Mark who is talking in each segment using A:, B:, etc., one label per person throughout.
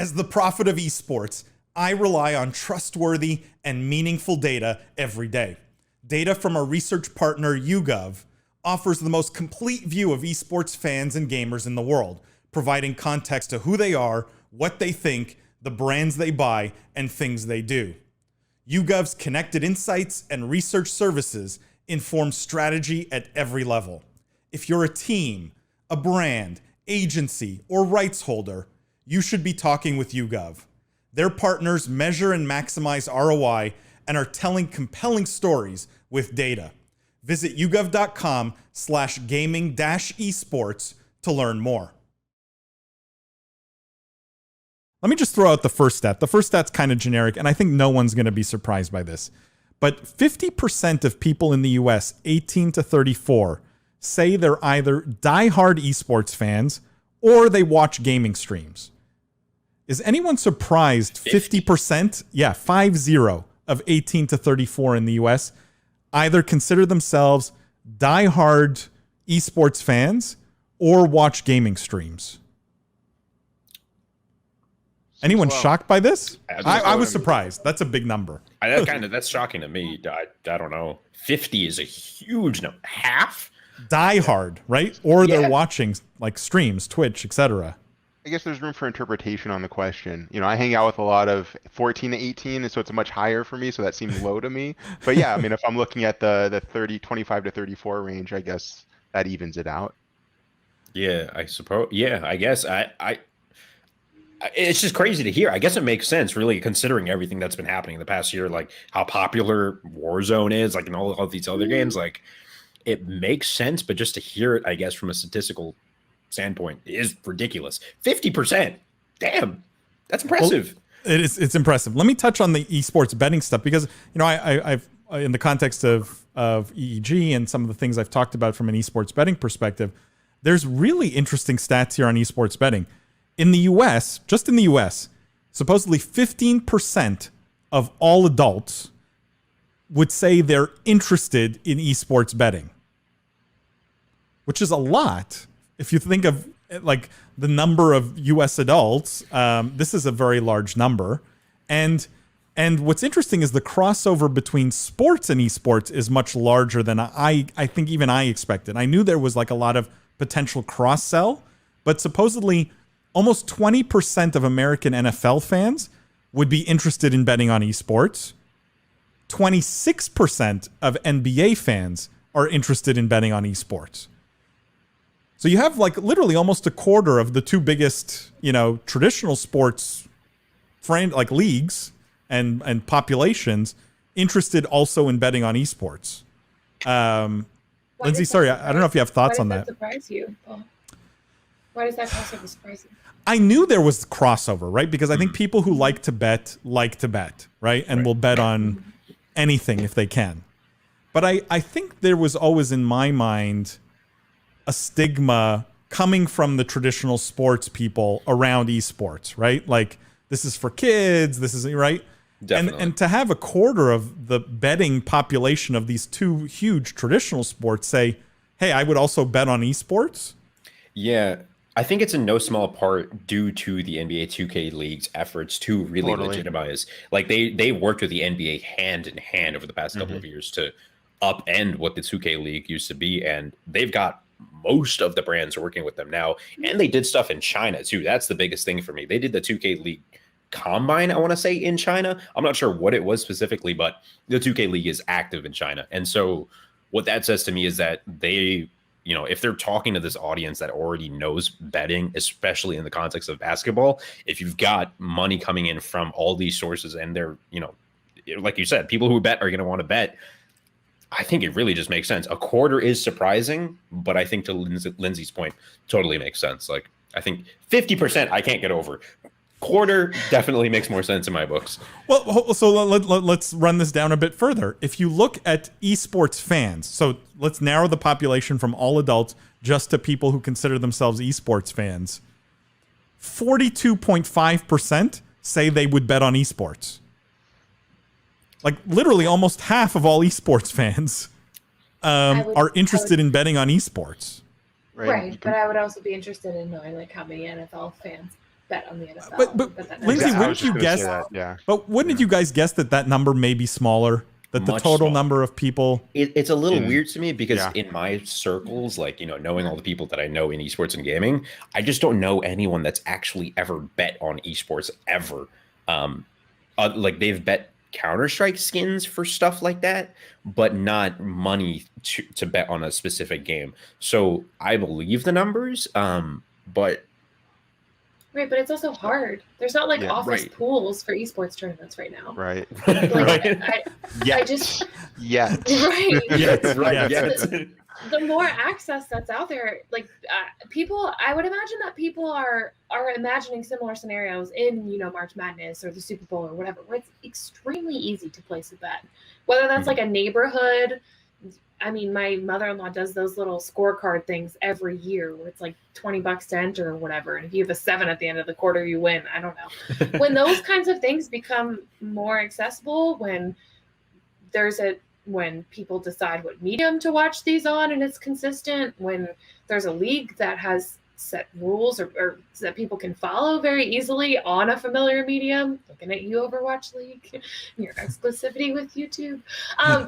A: As the prophet of esports, I rely on trustworthy and meaningful data every day. Data from our research partner YouGov offers the most complete view of esports fans and gamers in the world, providing context to who they are, what they think, the brands they buy, and things they do. YouGov's connected insights and research services inform strategy at every level. If you're a team, a brand, agency, or rights holder, you should be talking with YouGov. Their partners measure and maximize ROI and are telling compelling stories with data. Visit yougov.com/gaming-esports to learn more. Let me just throw out the first stat. The first stat's kind of generic, and I think no one's going to be surprised by this. But 50% of people in the US 18 to 34 say they're either diehard esports fans or they watch gaming streams. Is anyone surprised 50%? Yeah, 50 of 18 to 34 in the US either consider themselves diehard esports fans or watch gaming streams. Anyone shocked by this? I was surprised. That's a big number.
B: That's shocking to me. I don't know. 50 is a huge number. Half?
A: Diehard, right? Or they're watching like streams, Twitch, etc.
C: I guess there's room for interpretation on the question. You know, I hang out with a lot of 14 to 18, and so it's much higher for me, so that seems low to me. But yeah, I mean, if I'm looking at the 25 to 34 range, I guess that evens it out.
B: Yeah, I suppose. Yeah, I guess. It's just crazy to hear. I guess it makes sense, really, considering everything that's been happening in the past year, like how popular Warzone is, like in all of these other games. Like, it makes sense, but just to hear it, I guess, from a statistical standpoint is ridiculous. 50%. Damn, that's impressive.
A: Well, it's impressive. Let me touch on the esports betting stuff because, you know, I've in the context of EEG and some of the things I've talked about from an esports betting perspective, there's really interesting stats here on esports betting. In the US, just in the US, supposedly 15% of all adults would say they're interested in esports betting, which is a lot. If you think of like the number of US adults, this is a very large number. And what's interesting is the crossover between sports and esports is much larger than I think even I expected. I knew there was like a lot of potential cross-sell, but supposedly almost 20% of American NFL fans would be interested in betting on esports. 26% of NBA fans are interested in betting on esports. So you have like literally almost a quarter of the two biggest, you know, traditional sports like leagues and populations interested also in betting on esports. Lindsay, sorry, I don't know if you have thoughts on that.
D: Why does that surprise you, Paul? Why does that crossover surprise you?
A: I knew there was crossover, right? Because I think people who like to bet, right? And will bet on anything if they can. But I think there was always in my mind a stigma coming from the traditional sports people around esports, right? Like, this is for kids, this is, right?
B: Definitely.
A: And to have a quarter of the betting population of these two huge traditional sports say, hey, I would also bet on esports.
B: Yeah, I think it's in no small part due to the NBA 2K League's efforts to really legitimize. Like, they worked with the NBA hand in hand over the past couple of years to upend what the 2K League used to be, and they've got most of the brands working with them now, and they did stuff in China too. That's the biggest thing for me. They did the 2K League Combine, I want to say, in China. I'm not sure what it was specifically, but the 2K League is active in China. And so what that says to me is that they, you know, if they're talking to this audience that already knows betting, especially in the context of basketball, if you've got money coming in from all these sources and they're, you know, like you said, people who bet are going to want to bet, I think it really just makes sense. A quarter is surprising, but I think to Lindsay's point, totally makes sense. Like, I think 50% I can't get over. Quarter definitely makes more sense in my books.
A: Well, so let's run this down a bit further. If you look at esports fans, so let's narrow the population from all adults just to people who consider themselves esports fans. 42.5% say they would bet on esports. Like, literally almost half of all esports fans are interested in betting on esports.
D: Right, but I would also be interested in knowing like how many NFL fans bet on the NFL.
A: But
D: that
A: Lindsay,
C: I was
A: wouldn't
C: just
A: you
C: gonna
A: guess?
C: say that, yeah.
A: But wouldn't you guys guess that number may be smaller? That the
B: Much
A: total
B: smaller.
A: number of people.
B: It's a little weird to me because
C: yeah.
B: in my circles, like, knowing all the people that I know in esports and gaming, I just don't know anyone that's actually ever bet on esports ever. Like they've bet Counter-Strike skins for stuff like that, but not money to bet on a specific game. So I believe the numbers, but
D: Right, but it's also hard. There's not like
C: Yeah,
D: office
B: right.
D: pools for esports tournaments right now.
C: Right.
D: Like,
B: Right.
D: I just
C: Yeah.
D: right.
A: Yes,
B: Right.
A: yes.
D: The more access that's out there, like people, I would imagine that people are imagining similar scenarios in March Madness or the Super Bowl or whatever, where it's extremely easy to place a bet. Whether that's like a neighborhood. I mean, my mother-in-law does those little scorecard things every year where it's like $20 to enter or whatever. And if you have a 7 at the end of the quarter, you win. I don't know. When those kinds of things become more accessible, when people decide what medium to watch these on and it's consistent, when there's a league that has set rules or that people can follow very easily on a familiar medium, looking at you, Overwatch League, your exclusivity with YouTube.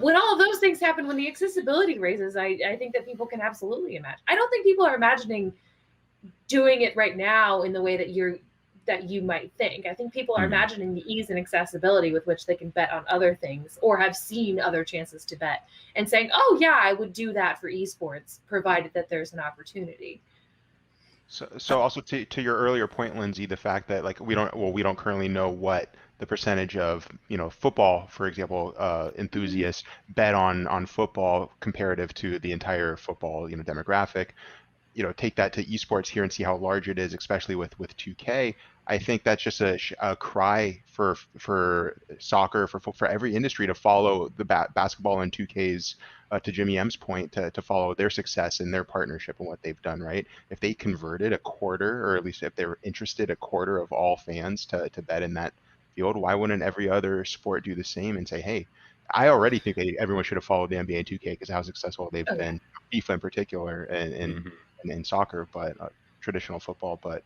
D: When all of those things happen, when the accessibility raises, I think that people can absolutely imagine. I don't think people are imagining doing it right now in the way that you might think. I think people are imagining the ease and accessibility with which they can bet on other things or have seen other chances to bet and saying, oh yeah, I would do that for esports, provided that there's an opportunity.
C: So also to your earlier point, Lindsay, the fact that like we don't currently know what the percentage of football, for example, enthusiasts bet on football comparative to the entire football demographic. Take that to esports here and see how large it is, especially with 2K. I think that's just a cry for soccer, for every industry to follow the basketball and 2K's, to Jimmy M's point, to follow their success and their partnership and what they've done, right? If they converted a quarter, or at least if they were interested, a quarter of all fans to bet in that field, why wouldn't every other sport do the same and say, hey, I already think everyone should have followed the NBA and 2K because how successful they've been, FIFA in particular, and in soccer, but traditional football, but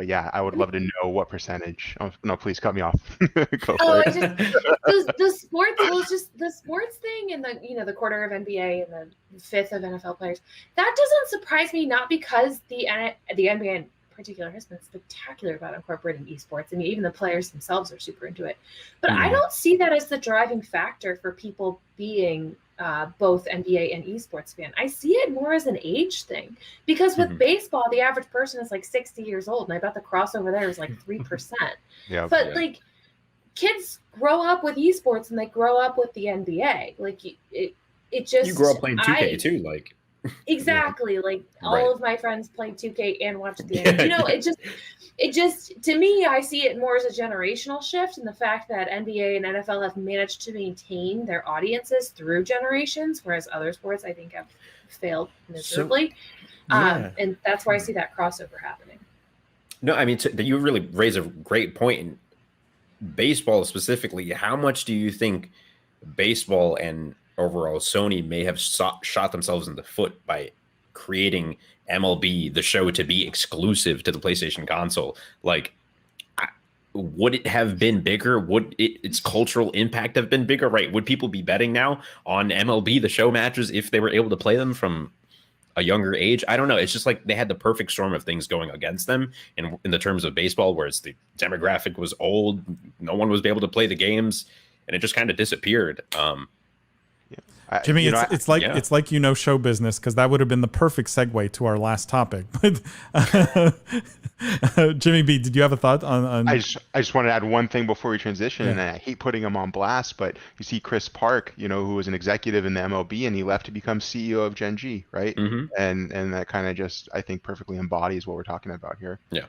C: yeah, I would love to know what percentage. Oh, no, please cut me off. Go for it.
D: The sports, well, it's just the sports thing, and the quarter of NBA and the fifth of NFL players. That doesn't surprise me, not because the NBA in particular has been spectacular about incorporating esports, and even the players themselves are super into it. But I don't see that as the driving factor for people being both NBA and esports fan. I see it more as an age thing, because with baseball, the average person is like 60 years old, and I bet the crossover there is like 3%. But like kids grow up with esports and they grow up with the NBA. Like it just,
B: you grow up playing 2K too, like
D: exactly. Like all of my friends played 2K and watched the NBA. It just to me, I see it more as a generational shift, and the fact that NBA and NFL have managed to maintain their audiences through generations, whereas other sports I think have failed miserably. And that's why I see that crossover happening.
B: No, I mean, you really raise a great point. In baseball specifically, how much do you think baseball and overall Sony may have shot themselves in the foot by creating MLB, the show, to be exclusive to the PlayStation console? Like, would it have been bigger? Would its cultural impact have been bigger? Right? Would people be betting now on MLB, the show matches, if they were able to play them from a younger age? I don't know. It's just like they had the perfect storm of things going against them in the terms of baseball, whereas the demographic was old, no one was able to play the games, and it just kind of disappeared.
A: Jimmy, it's like show business, because that would have been the perfect segue to our last topic. But Jimmy B, did you have a thought on?
C: I just want to add one thing before we transition, and I hate putting him on blast, but you see Chris Park, who was an executive in the MLB, and he left to become CEO of Gen G, right? And that kind of just, I think, perfectly embodies what we're talking about here.
B: Yeah.